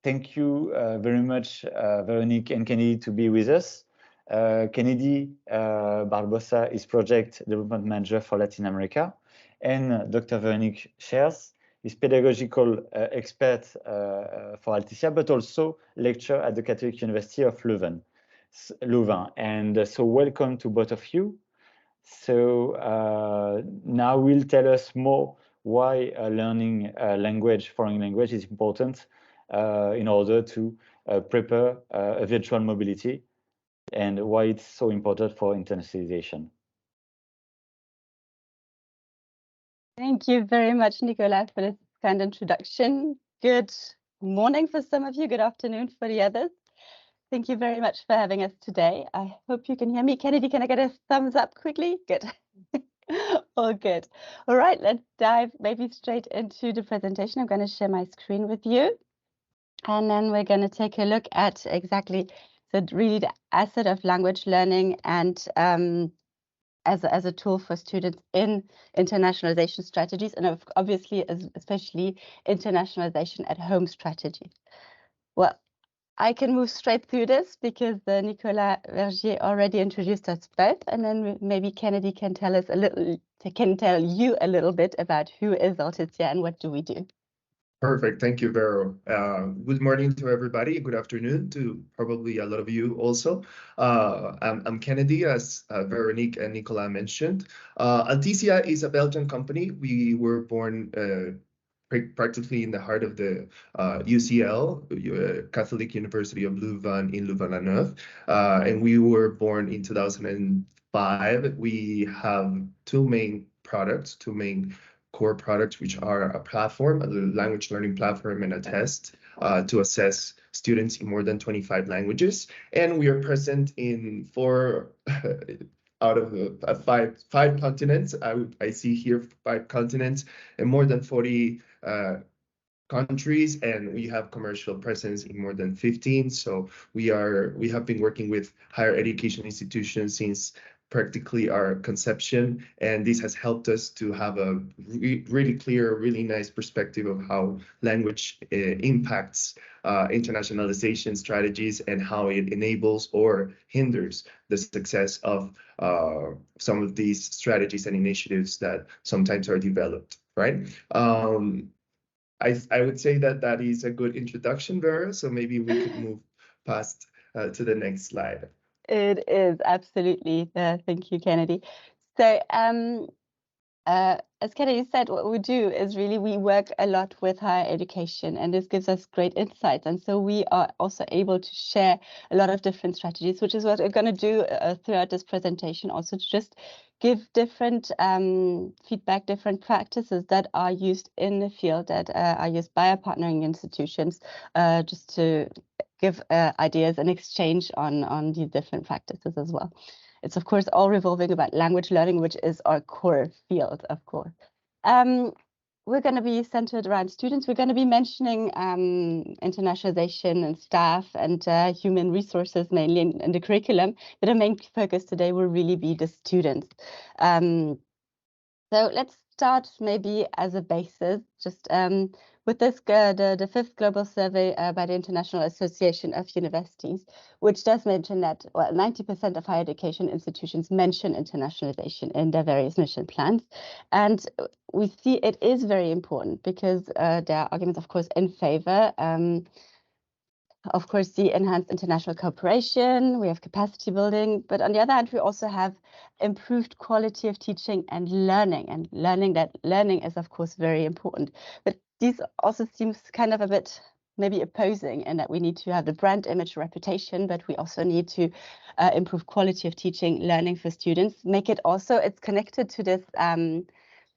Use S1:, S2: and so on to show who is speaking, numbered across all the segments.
S1: thank you very much, Veronique and Kenedy, to be with us. Kenedy Barboza is Project Development Manager for Latin America, and Dr. Veronique Scheirs is Pedagogical expert for Altissia, but also lecturer at the Catholic University of Louvain. And so welcome to both of you. So now we'll tell us more why learning foreign language is important in order to prepare a virtual mobility, and why it's so important for internationalization.
S2: Thank you very much, Nicolas, for this kind introduction. Good morning for some of you, good afternoon for the others. Thank you very much for having us today. I hope you can hear me. Kenedy, can I get a thumbs up quickly? Good. All good. All right, let's dive maybe straight into the presentation. I'm going to share my screen with you. And then we're going to take a look at exactly really the asset of language learning and as a tool for students in internationalization strategies, and obviously especially internationalization at home strategy. Well, I can move straight through this because Nicolas Vergier already introduced us both, and then maybe Kenedy can tell us tell you a little bit about who is Altissia and what do we do.
S3: Perfect. Thank you, Vero. Good morning to everybody. Good afternoon to probably a lot of you also. I'm Kenedy, as Veronique and Nicolas mentioned. Altissia is a Belgian company. We were born practically in the heart of the UCL, Catholic University of Louvain in Louvain-la-Neuve, and we were born in 2005. We have two main core products, which are a platform, a language learning platform, and a test to assess students in more than 25 languages. And we are present in 4 out of 5 continents. I see here 5 continents and more than 40 countries, and we have commercial presence in more than 15. So we have been working with higher education institutions since practically our conception, and this has helped us to have a really clear, really nice perspective of how language impacts internationalization strategies and how it enables or hinders the success of some of these strategies and initiatives that sometimes are developed, right? I would say that is a good introduction, Vera, so maybe we could move past to the next slide.
S2: It is, absolutely. Thank you, Kenedy. So as Kenedy said, what we do is really we work a lot with higher education, and this gives us great insights. And so we are also able to share a lot of different strategies, which is what we're going to do throughout this presentation, also to just give different feedback, different practices that are used in the field, that are used by our partnering institutions, just to give ideas and exchange on these different practices as well. It's, of course, all revolving about language learning, which is our core field, of course. We're going to be centered around students. We're going to be mentioning internationalization and staff and human resources, mainly in the curriculum. But our main focus today will really be the students. So let's start maybe as a basis, just with this, the 5th global survey by the International Association of Universities, which does mention that 90% of higher education institutions mention internationalization in their various mission plans. And we see it is very important because there are arguments, of course, in favor. Of course, the enhanced international cooperation, we have capacity building, but on the other hand, we also have improved quality of teaching and learning that learning is, of course, very important. But these also seems kind of a bit maybe opposing in that we need to have the brand image reputation, but we also need to improve quality of teaching, learning for students, make it also, it's connected to this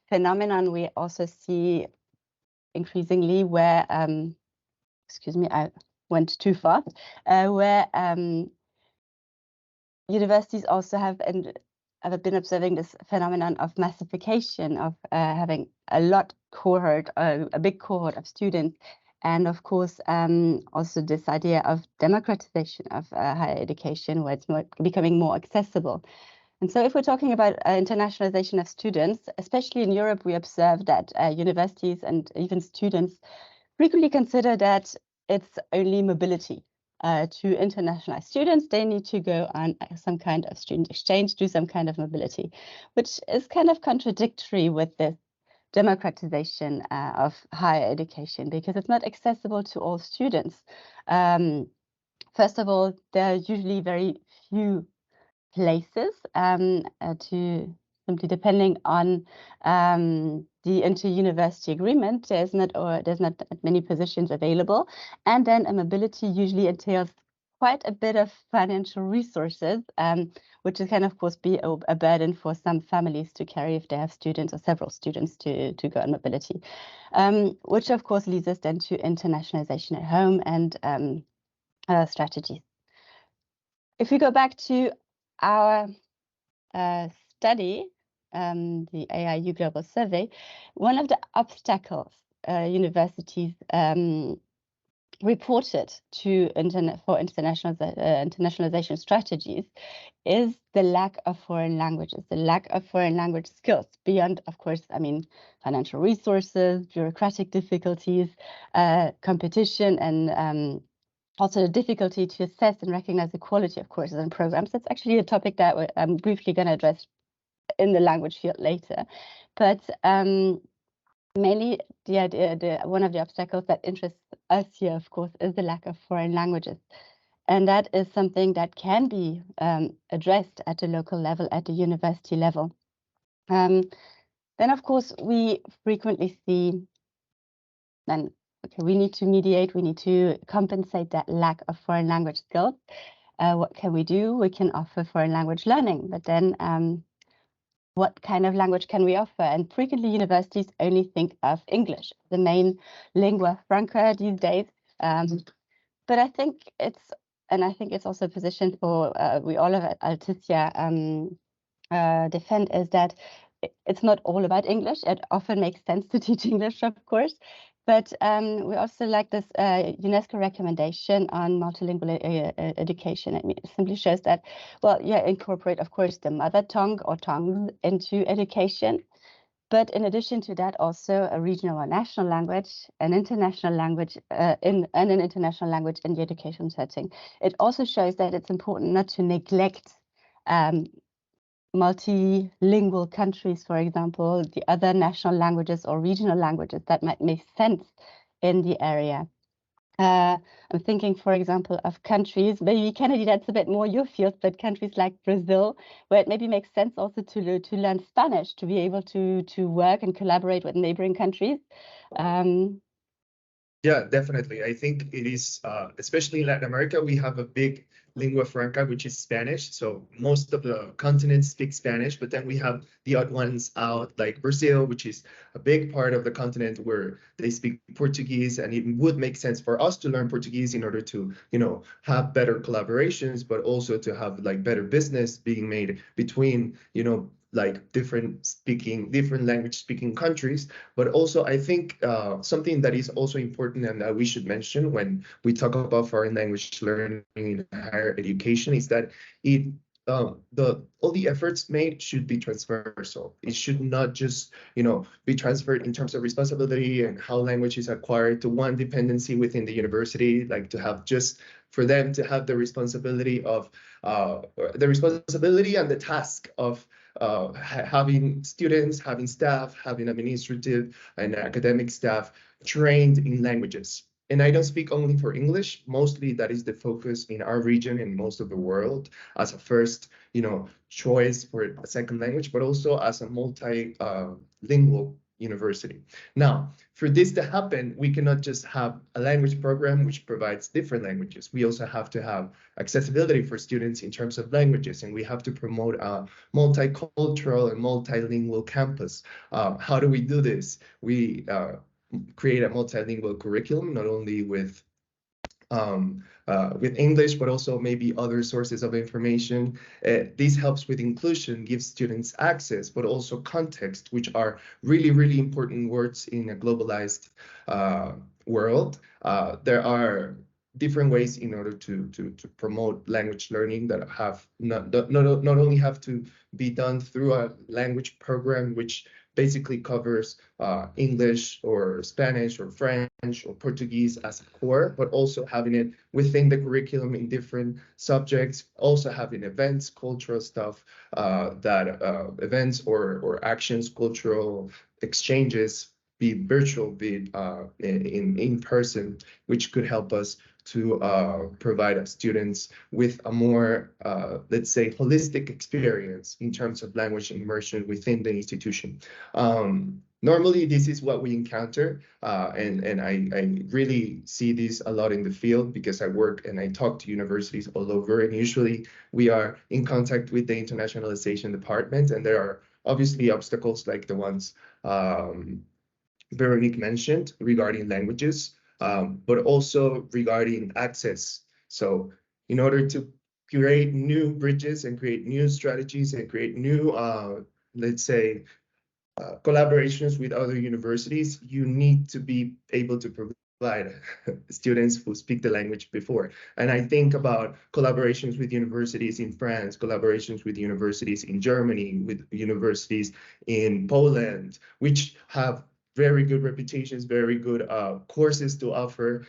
S2: phenomenon we also see increasingly where, excuse me, I went too fast, where universities also have been observing this phenomenon of massification, of having a big cohort of students, and of course also this idea of democratization of higher education, where it's becoming more accessible. And so if we're talking about internationalization of students, especially in Europe, we observe that universities and even students frequently consider that it's only mobility. To internationalize students, they need to go on some kind of student exchange, do some kind of mobility, which is kind of contradictory with this democratization of higher education, because it's not accessible to all students. First of all, there are usually very few places to simply depending on the inter-university agreement. There's not many positions available, and then a mobility usually entails quite a bit of financial resources, which can of course be a burden for some families to carry if they have students or several students to go on mobility, which of course leads us then to internationalization at home and strategies. If we go back to our study, the AIU Global Survey, one of the obstacles universities reported to internationalization strategies is the lack of foreign languages, the lack of foreign language skills, beyond, of course, I mean, financial resources, bureaucratic difficulties, competition, and also the difficulty to assess and recognize the quality of courses and programs. That's actually a topic that I'm briefly going to address in the language field later. But mainly one of the obstacles that interests us here, of course, is the lack of foreign languages. And that is something that can be addressed at the local level, at the university level. Then, of course, we frequently see then, okay, we need to mediate, we need to compensate that lack of foreign language skills. What can we do? We can offer foreign language learning, but then what kind of language can we offer? And frequently universities only think of English, the main lingua franca these days. But I think it's also a position for we all at Altissia defend, is that it's not all about English. It often makes sense to teach English, of course, but we also like this UNESCO recommendation on multilingual education. It simply shows that, well, yeah, incorporate, of course, the mother tongue or tongues into education. But in addition to that, also a regional or national language, an international language, and an international language in the education setting. It also shows that it's important not to neglect multilingual countries, for example, the other national languages or regional languages that might make sense in the area. I'm thinking, for example, of countries, maybe Kenedy, that's a bit more your field, but countries like Brazil, where it maybe makes sense also to learn Spanish, to be able to work and collaborate with neighboring countries.
S3: Yeah, definitely. I think it is, especially in Latin America, we have a big lingua franca, which is Spanish. So most of the continent speak Spanish, but then we have the odd ones out, like Brazil, which is a big part of the continent where they speak Portuguese, and it would make sense for us to learn Portuguese in order to, you know, have better collaborations, but also to have like better business being made between, you know, like different language speaking countries. But also I think something that is also important and that we should mention when we talk about foreign language learning in higher education is that all the efforts made should be transversal. It should not just, you know, be transferred in terms of responsibility and how language is acquired to one dependency within the university, like to have just for them to have the responsibility of and the task of having students, having staff, having administrative and academic staff trained in languages. And I don't speak only for English. Mostly that is the focus in our region and most of the world as a first, you know, choice for a second language, but also as a multilingual university. Now, for this to happen, we cannot just have a language program which provides different languages. We also have to have accessibility for students in terms of languages, and we have to promote a multicultural and multilingual campus. How do we do this? We create a multilingual curriculum, not only with English, but also maybe other sources of information. This helps with inclusion, gives students access, but also context, which are really, really important words in a globalized world. There are different ways in order to promote language learning that have not only have to be done through a language program which basically covers English or Spanish or French or Portuguese as a core, but also having it within the curriculum in different subjects, also having events, cultural stuff, events or actions, cultural exchanges, be it virtual, be it in person, which could help us to provide our students with a more, let's say, holistic experience in terms of language immersion within the institution. Normally, this is what we encounter, and I really see this a lot in the field because I work and I talk to universities all over, and usually we are in contact with the internationalization department, and there are obviously obstacles like the ones Veronique mentioned regarding languages, but also regarding access. So in order to create new bridges and create new strategies and create new, let's say, collaborations with other universities, you need to be able to provide students who speak the language before. And I think about collaborations with universities in France, collaborations with universities in Germany, with universities in Poland, which have very good reputations, very good courses to offer,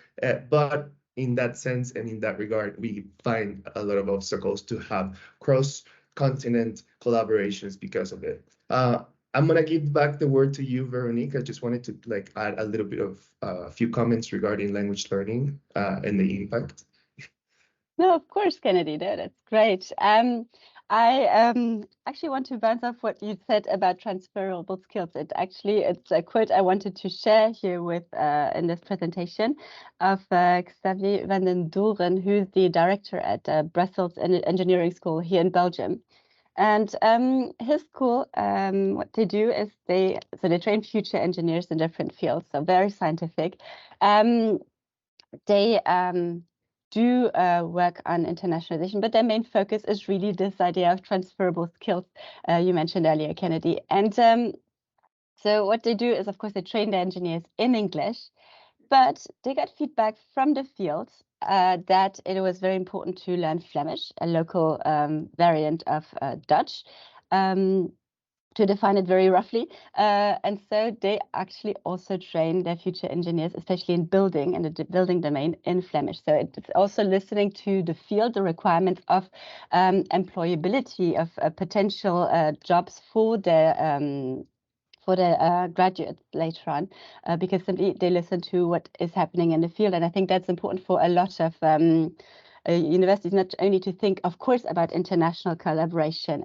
S3: but in that sense and in that regard, we find a lot of obstacles to have cross-continent collaborations because of it. I'm gonna give back the word to you, Veronique. I just wanted to add a little bit of a few comments regarding language learning and the impact.
S2: No, of course, Kenedy, no, that's great. I actually want to bounce off what you said about transferable skills. It's a quote I wanted to share here with in this presentation of Xavier van den Doren, who's the director at Brussels Engineering School here in Belgium. And his school, what they do is they train future engineers in different fields, so very scientific. They do work on internationalization, but their main focus is really this idea of transferable skills you mentioned earlier, Kenedy. And so what they do is, of course, they train the engineers in English, but they got feedback from the field that it was very important to learn Flemish, a local variant of Dutch, to define it very roughly. And so they actually also train their future engineers, especially in building and the building domain, in Flemish. So it's also listening to the field, the requirements of employability of potential jobs for their graduates later on, because simply they listen to what is happening in the field. And I think that's important for a lot of universities, not only to think, of course, about international collaboration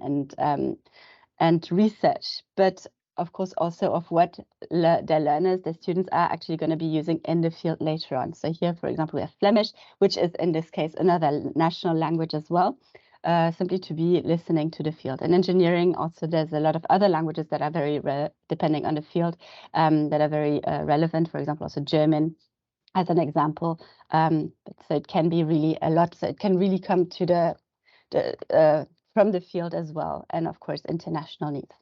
S2: and research, but of course also of what their learners, the students, are actually going to be using in the field later on. So here, for example, we have Flemish, which is in this case another national language as well, simply to be listening to the field. And engineering also, there's a lot of other languages that are very, depending on the field, that are very relevant. For example, also German as an example. So it can be really a lot. So it can really come to from the field as well, and of course international needs.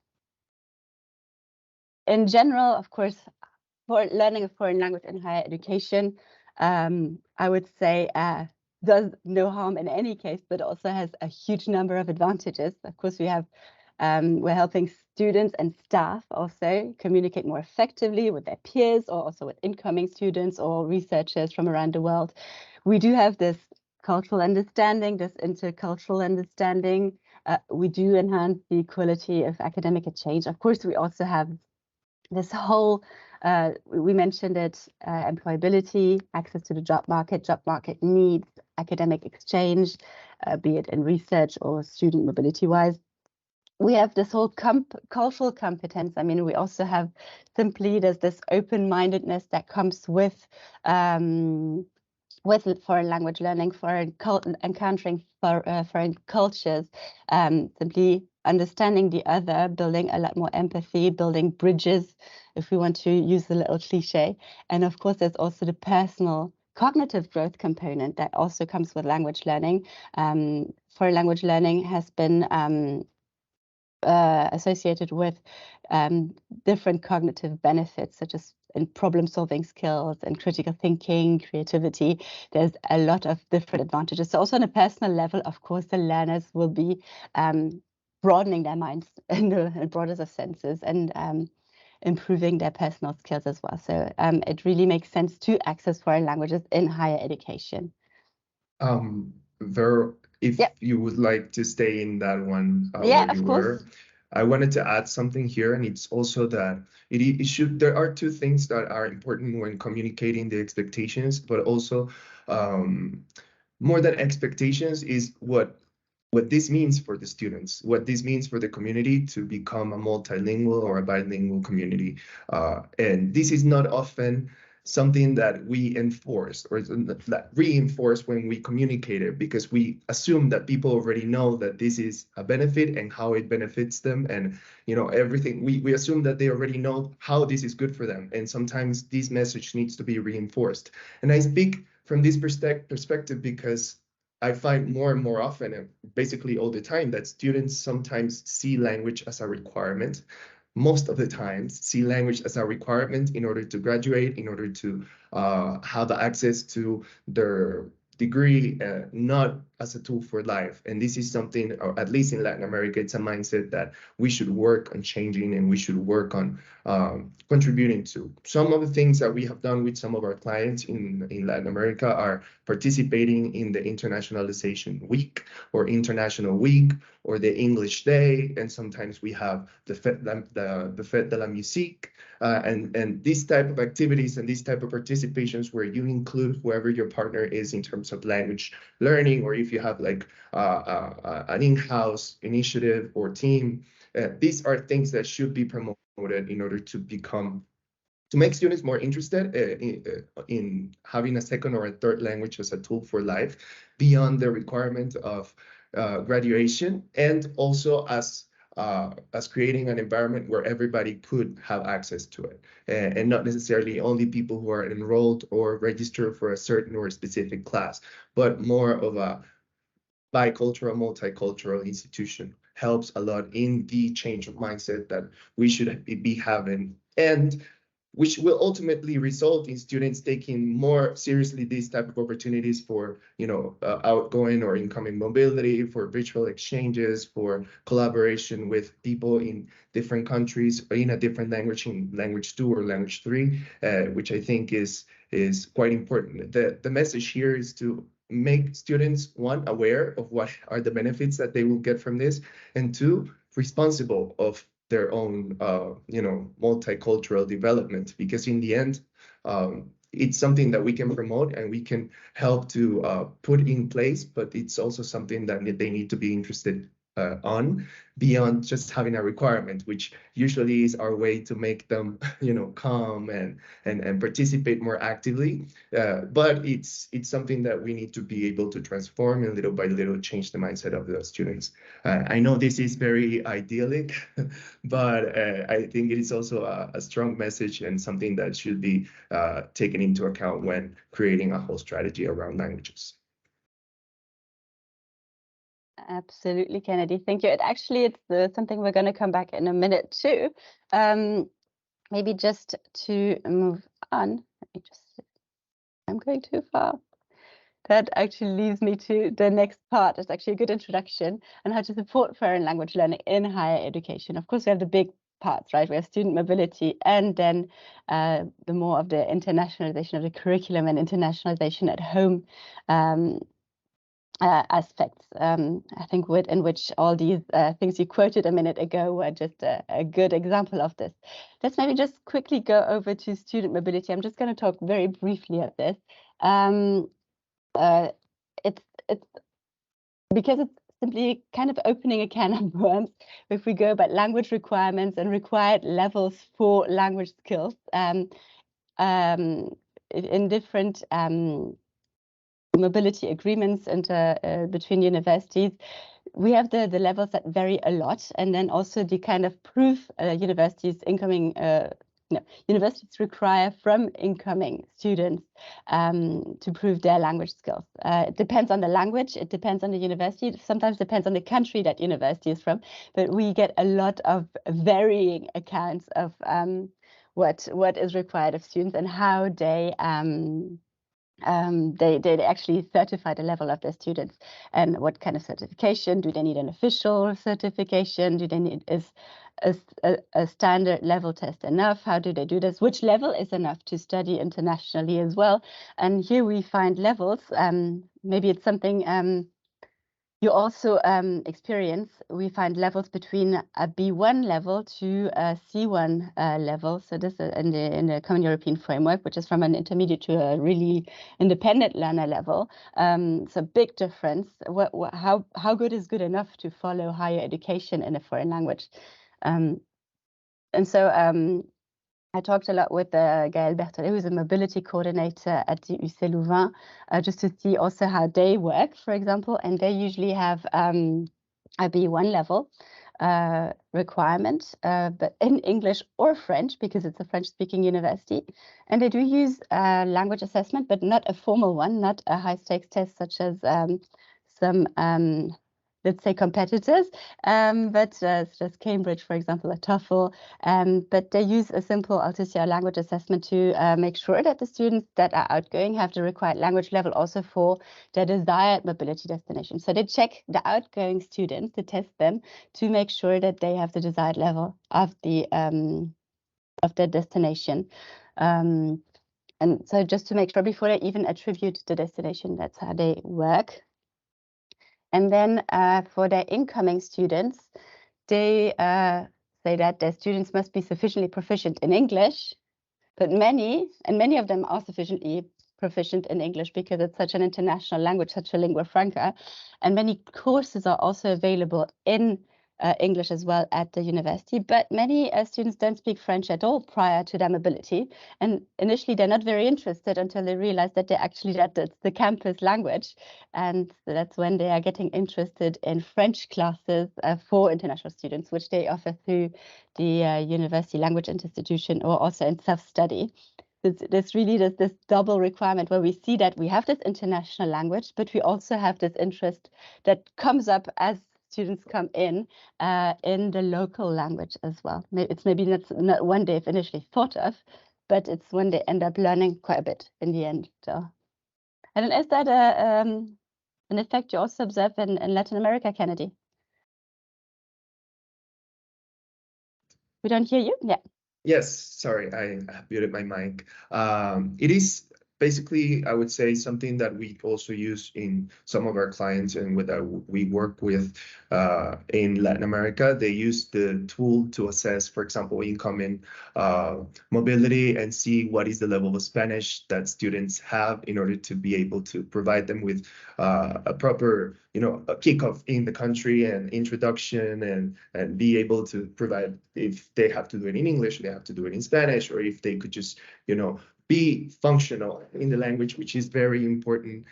S2: In general, of course, for learning a foreign language in higher education, I would say does no harm in any case, but also has a huge number of advantages. Of course, we're helping students and staff also communicate more effectively with their peers, or also with incoming students or researchers from around the world. We do have this cultural understanding, this intercultural understanding. We do enhance the quality of academic exchange. Of course, we also have this whole, we mentioned it, employability, access to the job market needs, academic exchange, be it in research or student mobility-wise. We have this whole cultural competence. I mean, we also have simply this open-mindedness that comes with foreign language learning, encountering foreign cultures, simply understanding the other, building a lot more empathy, building bridges, if we want to use a little cliche. And of course, there's also the personal cognitive growth component that also comes with language learning. Foreign language learning has been associated with different cognitive benefits, such as in problem-solving skills and critical thinking, creativity. There's a lot of different advantages. So also on a personal level, of course, the learners will be broadening their minds in the broadest of senses. And improving their personal skills as well. So it really makes sense to access foreign languages in higher education.
S3: If you would like to stay in that one where you were, I wanted to add something here, and it's also that there are two things that are important when communicating the expectations, but also more than expectations is what this means for the students, what this means for the community to become a multilingual or a bilingual community. And this is not often something that we enforce or that reinforce when we communicate it, because we assume that people already know that this is a benefit and how it benefits them, and everything. We assume that they already know how this is good for them, and sometimes this message needs to be reinforced. And I speak from this perspective because I find more and more often, and basically all the time, that students sometimes see language as a requirement. Most of the times see language as a requirement in order to graduate, in order to have access to their degree, not as a tool for life. And this is something, or at least in Latin America, it's a mindset that we should work on changing, and we should work on contributing to. Some of the things that we have done with some of our clients in Latin America are participating in the Internationalization Week or International Week or the English Day, and sometimes we have the Fête de la Musique, and these type of activities and these type of participations where you include whoever your partner is in terms of language learning, or if you have like an in-house initiative or team. These are things that should be promoted in order to make students more interested in having a second or a third language as a tool for life, beyond the requirement of graduation, and also as creating an environment where everybody could have access to it, and not necessarily only people who are enrolled or registered for a certain or specific class, but more of a bicultural, multicultural institution. Helps a lot in the change of mindset that we should be having, and which will ultimately result in students taking more seriously these type of opportunities for outgoing or incoming mobility, for virtual exchanges, for collaboration with people in different countries in a different language, in language 2 or language 3, which I think is quite important. The message here is to make students, one, aware of what are the benefits that they will get from this, and two, responsible of their own multicultural development, because in the end it's something that we can promote and we can help to put in place, but it's also something that they need to be interested on, beyond just having a requirement, which usually is our way to make them come and participate more actively, but it's something that we need to be able to transform and little by little change the mindset of the students. I know this is very idyllic, but I think it is also a strong message and something that should be taken into account when creating a whole strategy around languages.
S2: Absolutely, Kenedy. Thank you. It's something we're going to come back in a minute too. Maybe just to move on. I'm going too far. That actually leads me to the next part. It's actually a good introduction on how to support foreign language learning in higher education. Of course, we have the big parts, right? We have student mobility, and then the more of the internationalization of the curriculum and internationalization at home aspects, I think, in which all these things you quoted a minute ago were just a good example of this. Let's maybe just quickly go over to student mobility. I'm just going to talk very briefly at this. It's because it's simply kind of opening a can of worms if we go about language requirements and required levels for language skills in different mobility agreements and between universities. We have the levels that vary a lot, and then also the kind of proof universities require from incoming students to prove their language skills. It depends on the language, it depends on the university, it sometimes depends on the country that university is from, but we get a lot of varying accounts of what is required of students and how they actually certify the level of their students, and what kind of certification. Do they need an official certification? Do they need a standard level test enough? How do they do this? Which level is enough to study internationally as well? And here we find levels. Maybe it's something you also experience. We find levels between a B1 level to a C1 level. So this is in the Common European Framework, which is from an intermediate to a really independent learner level. So big difference. How good is good enough to follow higher education in a foreign language? And so I talked a lot with Gaël Berthollet, who's a mobility coordinator at the UC Louvain, just to see also how they work, for example, and they usually have a B1 level requirement, but in English or French, because it's a French-speaking university. And they do use language assessment, but not a formal one, not a high-stakes test such as some let's say competitors, but such as Cambridge, for example, a TOEFL, but they use a simple Altissia language assessment to make sure that the students that are outgoing have the required language level also for their desired mobility destination. So they check the outgoing students, to test them to make sure that they have the desired level of their destination. And so just to make sure before they even attribute the destination, that's how they work. And then for their incoming students, they say that their students must be sufficiently proficient in English, but many of them are sufficiently proficient in English because it's such an international language, such a lingua franca, and many courses are also available in English as well at the university, but many students don't speak French at all prior to their mobility. And initially, they're not very interested until they realize that it's the campus language. And that's when they are getting interested in French classes for international students, which they offer through the University Language Institution or also in self-study. There's really this double requirement where we see that we have this international language, but we also have this interest that comes up as students come in the local language as well. It's maybe not one they've initially thought of, but it's when they end up learning quite a bit in the end. So, and is that an effect you also observe in Latin America, Kenedy? We don't hear you? Yeah.
S3: Yes, sorry, I muted my mic. It is basically, I would say, something that we also use in some of our clients and we work with in Latin America. They use the tool to assess, for example, incoming mobility and see what is the level of Spanish that students have in order to be able to provide them with a proper, a kickoff in the country and introduction and be able to provide, if they have to do it in English, they have to do it in Spanish, or if they could just, be functional in the language, which is very important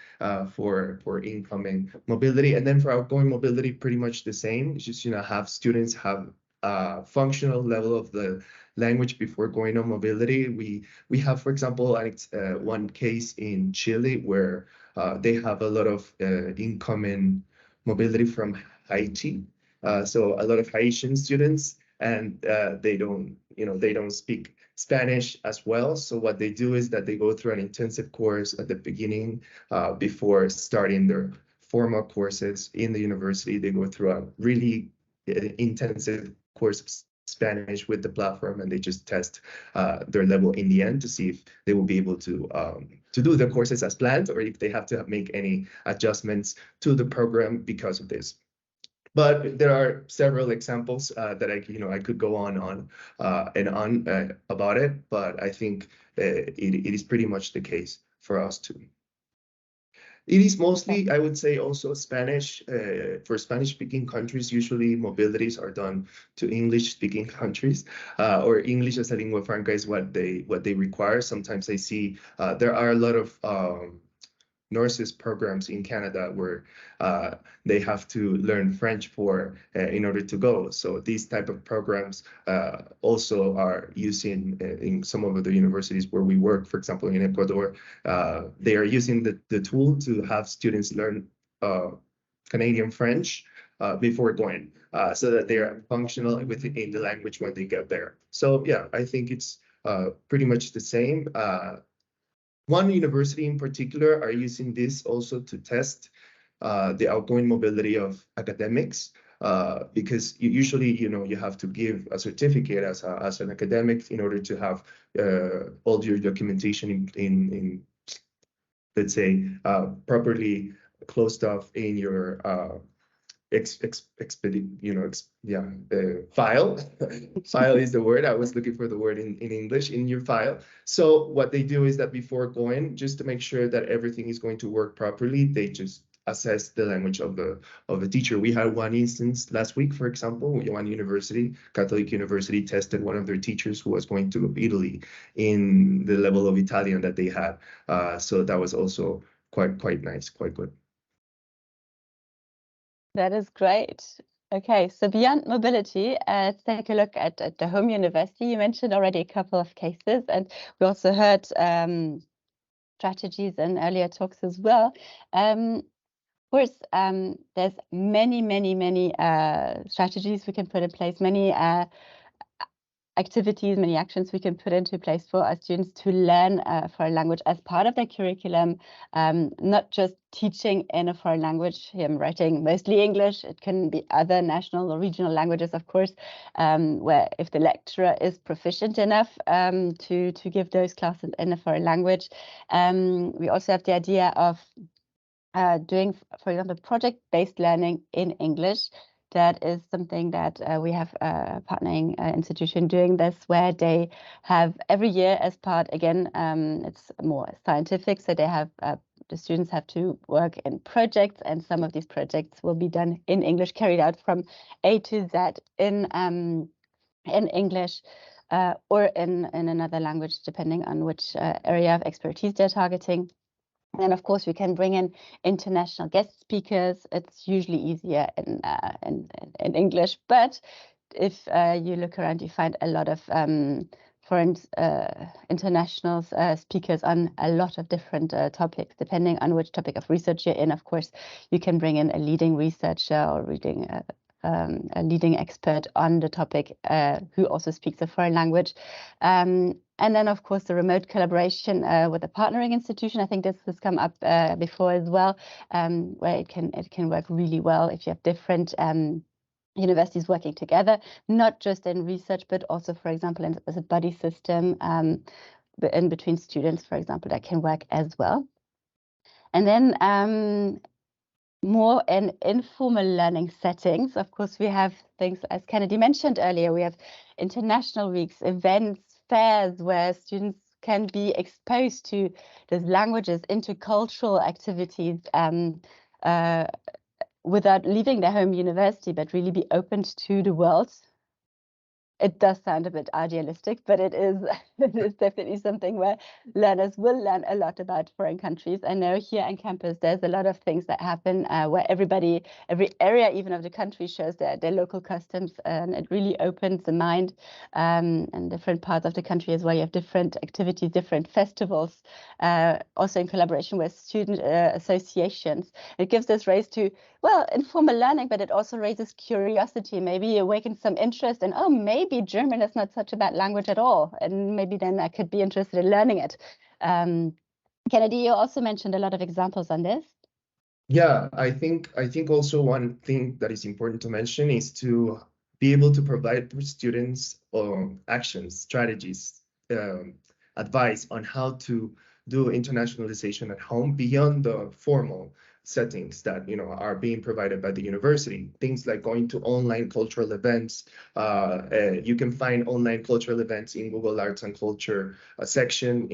S3: for incoming mobility. And then for outgoing mobility, pretty much the same. It's just, have students have a functional level of the language before going on mobility. We have, for example, one case in Chile where they have a lot of incoming mobility from Haiti. So a lot of Haitian students, and they don't speak Spanish as well. So what they do is that they go through an intensive course at the beginning before starting their formal courses in the university. They go through a really intensive course of Spanish with the platform, and they just test their level in the end to see if they will be able to do the courses as planned, or if they have to make any adjustments to the program because of this. But there are several examples that I could go on and on about it, but I think it is pretty much the case for us too. It is mostly, I would say, also Spanish. For Spanish-speaking countries, usually mobilities are done to English-speaking countries, or English as a lingua franca is what they require. Sometimes I see there are a lot of nurses programs in Canada where they have to learn French in order to go. So these type of programs also are using in some of the universities where we work. For example, in Ecuador, they are using the tool to have students learn Canadian French before going, so that they are functional in the language when they get there. So yeah, I think it's pretty much the same. One university in particular are using this also to test the outgoing mobility of academics. because usually, you have to give a certificate as an academic in order to have all your documentation in let's say, properly closed off in your file. File is the word. I was looking for the word in English, in your file. So what they do is that before going, just to make sure that everything is going to work properly, they just assess the language of the teacher. We had one instance last week, for example, one university, Catholic University, tested one of their teachers who was going to Italy in the level of Italian that they had. So that was also quite nice, quite good.
S2: That is great. Okay, so beyond mobility, let's take a look at the home university. You mentioned already a couple of cases, and we also heard strategies in earlier talks as well. Of course, there's many strategies we can put in place, many activities, many actions we can put into place for our students to learn a foreign language as part of their curriculum, not just teaching in a foreign language. Here I'm writing mostly English. It can be other national or regional languages, of course, where if the lecturer is proficient enough to give those classes in a foreign language. We also have the idea of doing, for example, project-based learning in English. That is something that we have a partnering institution doing this, where they have every year as part, again, it's more scientific, so they have the students have to work in projects, and some of these projects will be done in English, carried out from A to Z in English or in another language, depending on which area of expertise they're targeting. And of course, we can bring in international guest speakers. It's usually easier in English, but if you look around, you find a lot of foreign international speakers on a lot of different topics, depending on which topic of research you're in. Of course, you can bring in a leading researcher or a leading expert on the topic who also speaks a foreign language. And then, of course, the remote collaboration with a partnering institution. I think this has come up before as well, where it can work really well if you have different universities working together, not just in research, but also, for example, as a buddy system in between students, for example, that can work as well. And then more in informal learning settings. Of course, we have things, as Kenedy mentioned earlier, we have international weeks, events, fairs where students can be exposed to those languages, intercultural activities without leaving their home university, but really be opened to the world. It does sound a bit idealistic, but it is definitely something where learners will learn a lot about foreign countries. I know here on campus, there's a lot of things that happen where every area, even of the country, shows their local customs, and it really opens the mind. And different parts of the country as well, you have different activities, different festivals, also in collaboration with student associations. It gives this rise to, well, informal learning, but it also raises curiosity, maybe awakens some interest in, oh, maybe German is not such a bad language at all, and maybe then I could be interested in learning it. Kenedy, you also mentioned a lot of examples on this.
S3: Yeah, I think also one thing that is important to mention is to be able to provide for students actions, strategies, advice on how to do internationalization at home beyond the formal settings that are being provided by the university. Things like going to online cultural events. You can find online cultural events in Google Arts and Culture section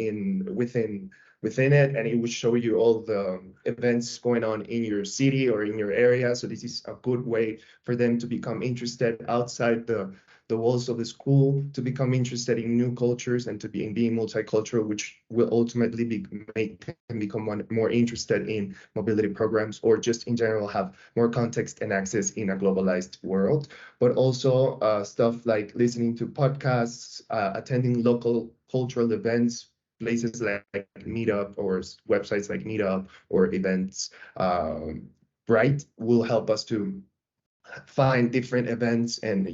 S3: within it, and it will show you all the events going on in your city or in your area. So this is a good way for them to become interested outside the walls of the school, to become interested in new cultures and to being multicultural, which will ultimately make them become more interested in mobility programs, or just in general have more context and access in a globalized world. But also stuff like listening to podcasts, attending local cultural events, places like Meetup or websites like Meetup or events, right, will help us to find different events and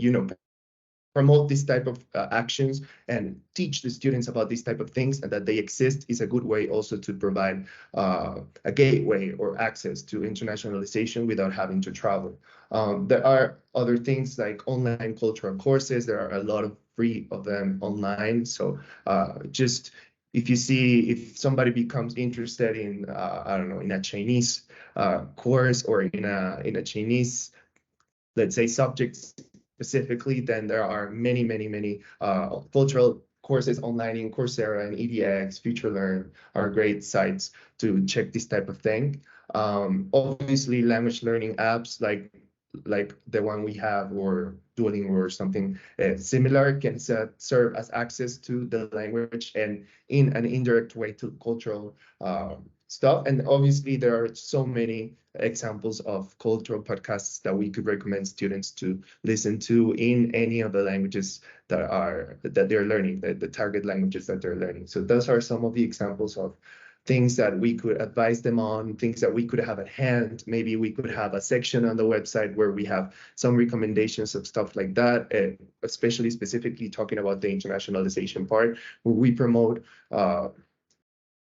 S3: promote this type of actions and teach the students about these type of things and that they exist is a good way also to provide a gateway or access to internationalization without having to travel. There are other things like online cultural courses. There are a lot of free of them online. So just if somebody becomes interested in, I don't know, in a Chinese course or in a Chinese, let's say, subject specifically, then there are many cultural courses online in Coursera and EDX, FutureLearn are great sites to check this type of thing. Obviously, language learning apps like the one we have or Duolingo or something similar can serve as access to the language and in an indirect way to cultural stuff. And obviously there are so many examples of cultural podcasts that we could recommend students to listen to in any of the languages that they're learning, the target languages that they're learning. So those are some of the examples of things that we could advise them on, things that we could have at hand. Maybe we could have a section on the website where we have some recommendations of stuff like that, and especially specifically talking about the internationalization part, where we promote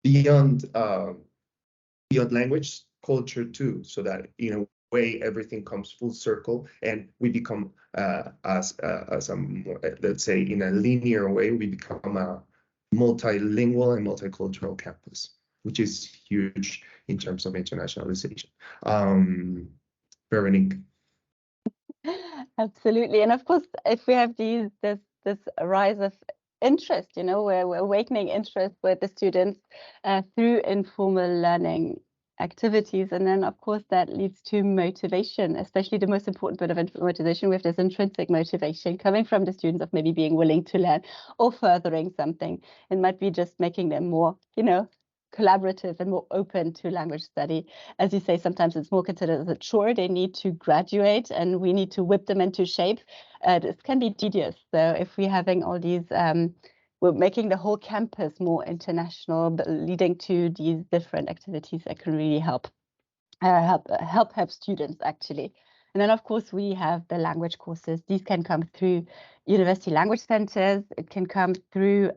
S3: beyond language, culture too, so that in a way everything comes full circle and we become as a more, let's say, in a linear way, we become a multilingual and multicultural campus, which is huge in terms of internationalization. Veronique.
S2: Absolutely. And of course, if we have this rise of interest, we're awakening interest with the students through informal learning activities. And then, of course, that leads to motivation, especially the most important bit of motivation. We have this intrinsic motivation coming from the students of maybe being willing to learn or furthering something. It might be just making them more, collaborative and more open to language study. As you say, sometimes it's more considered as a chore. They need to graduate and we need to whip them into shape. This can be tedious. So if we're having all these, we're making the whole campus more international, but leading to these different activities that can really help students actually. And then, of course, we have the language courses. These can come through university language centers. It can come through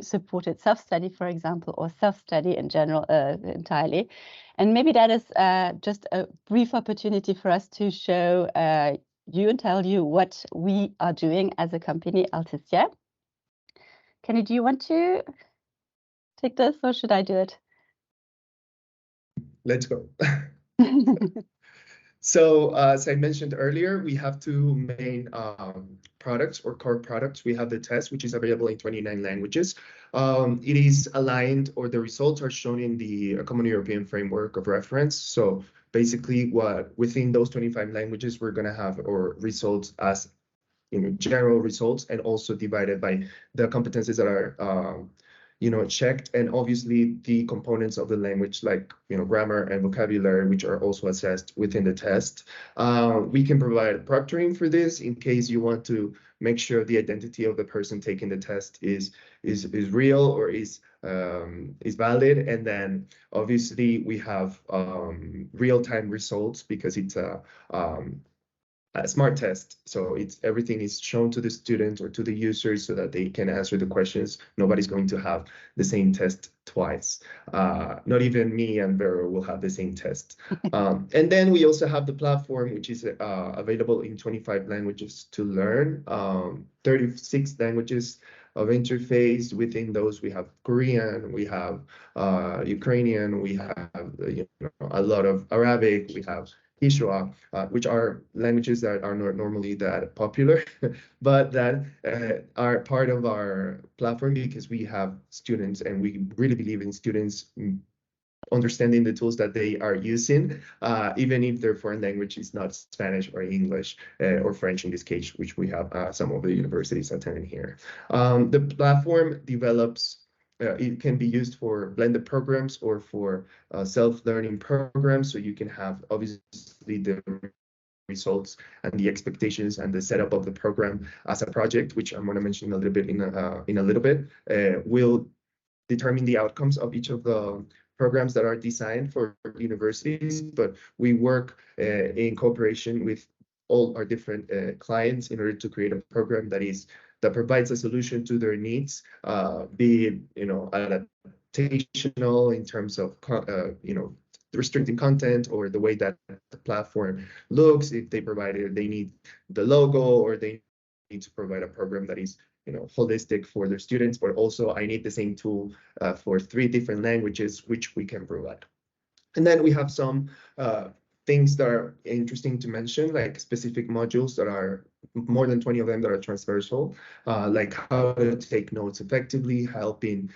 S2: supported self-study, for example, or self-study in general entirely. And maybe that is just a brief opportunity for us to show you and tell you what we are doing as a company, Altissia. Kenedy, do you want to take this or should I do it?
S3: Let's go. So as I mentioned earlier, we have two main products or core products. We have the test, which is available in 29 languages. It is aligned, or the results are shown in the Common European Framework of Reference. So basically within those 25 languages, we're going to have our results as general results, and also divided by the competencies that are checked, and obviously the components of the language like grammar and vocabulary, which are also assessed within the test. We can provide proctoring for this in case you want to make sure the identity of the person taking the test is real or is valid. And then obviously we have real-time results because it's a smart test, so everything is shown to the student or to the users so that they can answer the questions. Nobody's going to have the same test twice. Not even me and Vero will have the same test. And then we also have the platform, which is available in 25 languages to learn, 36 languages of interface. Within those, we have Korean, we have Ukrainian, we have a lot of Arabic, we have Quechua, which are languages that are not normally that popular, but that are part of our platform because we have students and we really believe in students understanding the tools that they are using, even if their foreign language is not Spanish or English or French in this case, which we have some of the universities attending here. The platform develops it can be used for blended programs or for self-learning programs. So you can have obviously the results and the expectations and the setup of the program as a project, which I'm going to mention a little bit in a little bit, will determine the outcomes of each of the programs that are designed for universities. But we work in cooperation with all our different clients in order to create a program that provides a solution to their needs, be it, adaptational in terms of, restricting content or the way that the platform looks. If they need the logo, or they need to provide a program that is, holistic for their students, but also I need the same tool for 3 different languages, which we can provide. And then we have some things that are interesting to mention, like specific modules that are more than 20 of them that are transversal, like how to take notes effectively, helping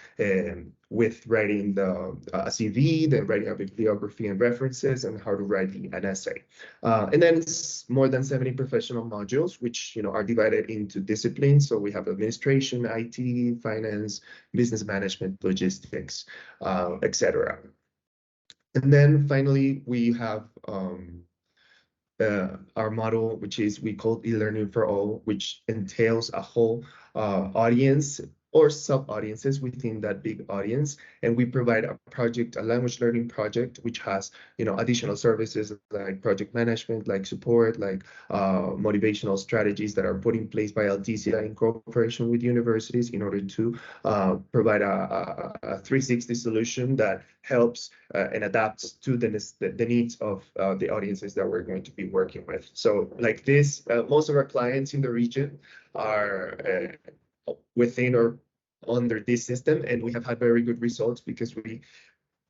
S3: with writing a CV, then writing a bibliography and references, and how to write an essay. And then it's more than 70 professional modules, which are divided into disciplines. So we have administration, IT, finance, business management, logistics, etc. And then finally, we have our model, which is we call e-learning for all, which entails a whole audience or sub-audiences within that big audience. And we provide a language learning project, which has, additional services like project management, like support, like motivational strategies that are put in place by Altissia in cooperation with universities in order to provide a 360 solution that helps and adapts to the needs of the audiences that we're going to be working with. So like this, most of our clients in the region are within or under this system, and we have had very good results because we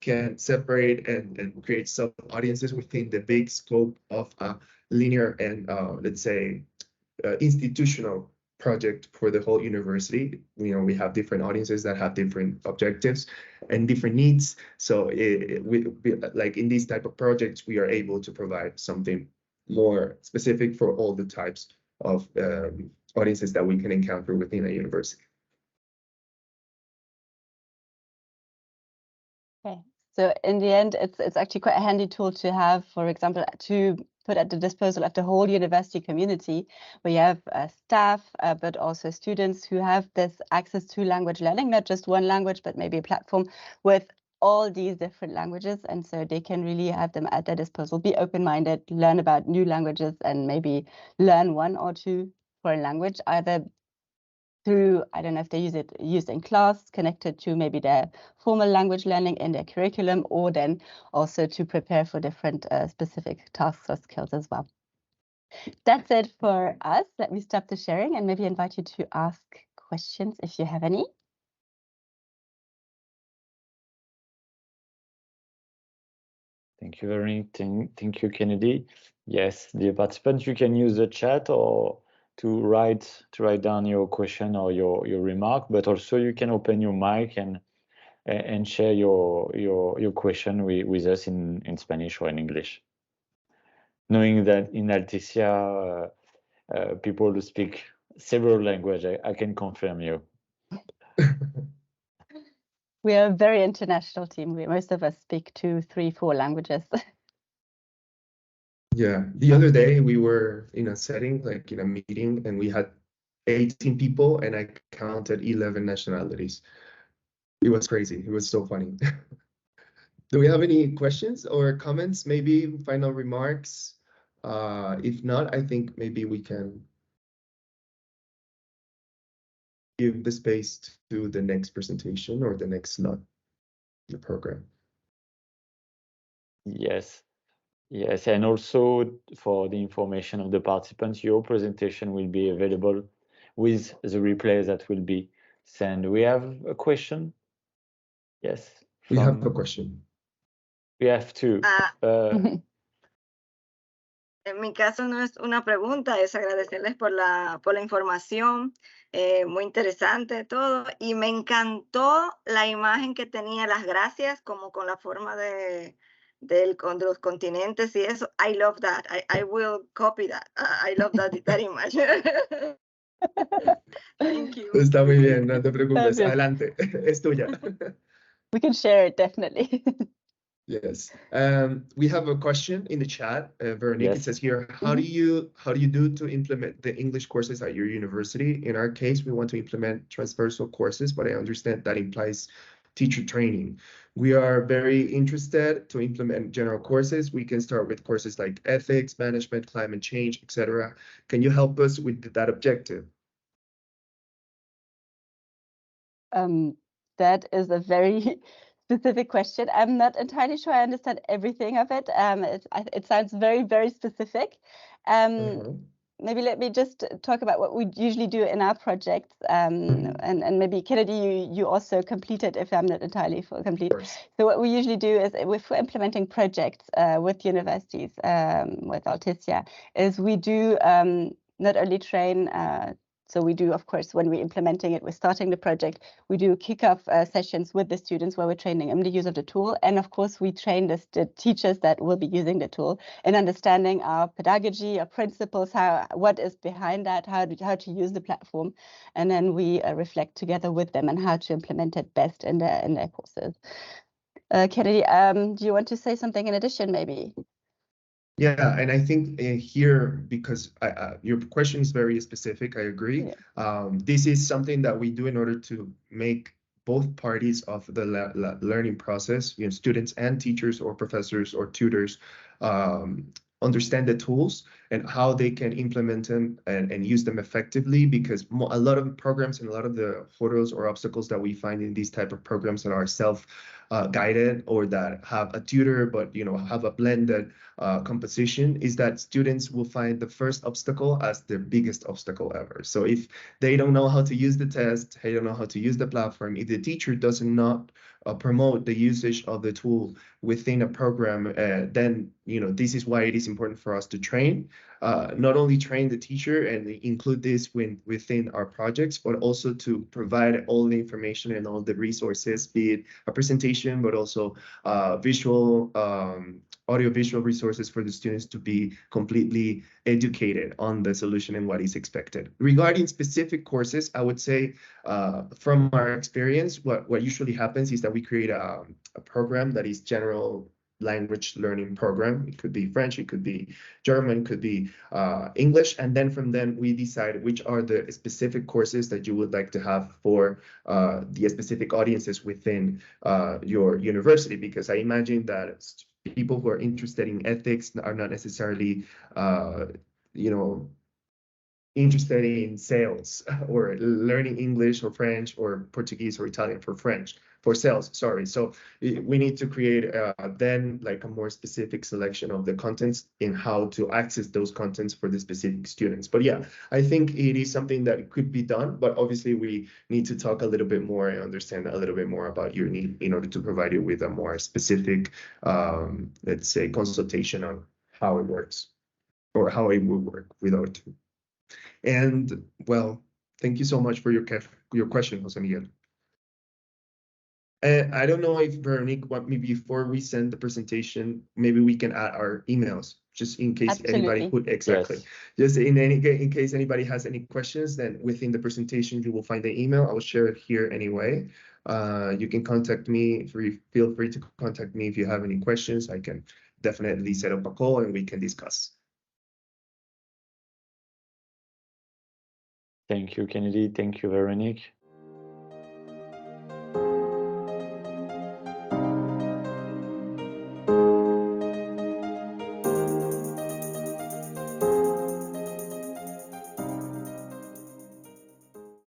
S3: can separate and create sub-audiences within the big scope of a linear and let's say institutional project for the whole university. We have different audiences that have different objectives and different needs. So like in these type of projects, we are able to provide something more specific for all the types of audiences that we can encounter within a university.
S2: Okay, so in the end, it's actually quite a handy tool to have, for example, to put at the disposal of the whole university community, where you have staff, but also students who have this access to language learning, not just one language, but maybe a platform with all these different languages. And so they can really have them at their disposal, be open-minded, learn about new languages, and maybe learn 1 or 2 foreign language, either through, I don't know if they used in class, connected to maybe their formal language learning in their curriculum, or then also to prepare for different specific tasks or skills as well. That's it for us. Let me stop the sharing and maybe invite you to ask questions if you have any.
S1: Thank you, Veronique. Thank you, Kenedy. Yes, dear participants, you can use the chat or to write down your question or your remark, but also you can open your mic and share your question with us in Spanish or in English. Knowing that in Altissia, people who speak several languages, I can confirm you.
S2: We are a very international team. Most of us speak 2, 3, 4 languages.
S3: Yeah, the other day we were in a setting, like in a meeting, and we had 18 people, and I counted 11 nationalities. It was crazy. It was so funny. Do we have any questions or comments? Maybe final remarks? If not, I think maybe we can give the space to the next presentation or the next slot in the program.
S1: Yes. Yes, and also for the information of the participants, your presentation will be available with the replay that will be sent. We have a question? Yes.
S3: We have a question.
S1: We have 2.
S4: En mi caso no es una pregunta, es agradecerles por la información, muy interesante todo, y me encantó la imagen que tenía, las gracias, como con la forma de los continentes y eso. I love that. I will copy that. I love that image. Thank you.
S3: Está muy bien, no te preocupes. Adelante, es tuya.
S2: We can share it, definitely.
S3: Yes. We have a question in the chat. Veronique,
S1: Yes.
S3: It says here, how do you do to implement the English courses at your university? In our case, we want to implement transversal courses, but I understand that implies teacher training. We are very interested to implement general courses. We can start with courses like ethics, management, climate change, etc. Can you help us with that objective?
S2: That is a very specific question. I'm not entirely sure I understand everything of it. It sounds very, very specific. Maybe let me just talk about what we usually do in our projects, and maybe Kenedy, you also completed if I'm not entirely complete. So what we usually do is if we're implementing projects with universities, with Altissia, is we do not only train. So we do, of course, when we're implementing it, we're starting the project, we do kickoff sessions with the students where we're training them the use of the tool. And of course, we train the teachers that will be using the tool in understanding our pedagogy, our principles, what is behind that, how to use the platform. And then we reflect together with them on how to implement it best in their courses. Kenedy, do you want to say something in addition, maybe?
S3: Yeah, and I think here, because your question is very specific, I agree. Yeah. This is something that we do in order to make both parties of the learning process, students and teachers or professors or tutors, understand the tools and how they can implement them and use them effectively, because a lot of programs and a lot of the hurdles or obstacles that we find in these type of programs that are self-guided or that have a tutor but have a blended composition is that students will find the first obstacle as the biggest obstacle ever. So if they don't know how to use the test, they don't know how to use the platform, if the teacher does not promote the usage of the tool within a program, then this is why it is important for us to train, not only train the teacher and include this within our projects, but also to provide all the information and all the resources, be it a presentation, but also visual, audio-visual resources for the students to be completely educated on the solution and what is expected. Regarding specific courses, I would say from our experience, what usually happens is that we create a program that is general language learning program. It could be French, it could be German, could be English, and then from then we decide which are the specific courses that you would like to have for the specific audiences within your university, because I imagine that people who are interested in ethics are not necessarily interested in sales or learning English or French or Portuguese or Italian for sales, sorry. So we need to create then like a more specific selection of the contents in how to access those contents for the specific students. But yeah, I think it is something that could be done, but obviously we need to talk a little bit more and understand a little bit more about your need in order to provide you with a more specific, let's say, consultation on how it works or how it will work without. And well, thank you so much for your question, Jose Miguel. I don't know if Veronique, maybe before we send the presentation, maybe we can add our emails just in case anybody would just in case anybody has any questions. Then within the presentation you will find the email. I will share it here anyway. You can contact me. Feel free to contact me if you have any questions. I can definitely set up a call and we can discuss.
S1: Thank you, Kenedy. Thank you, Veronique.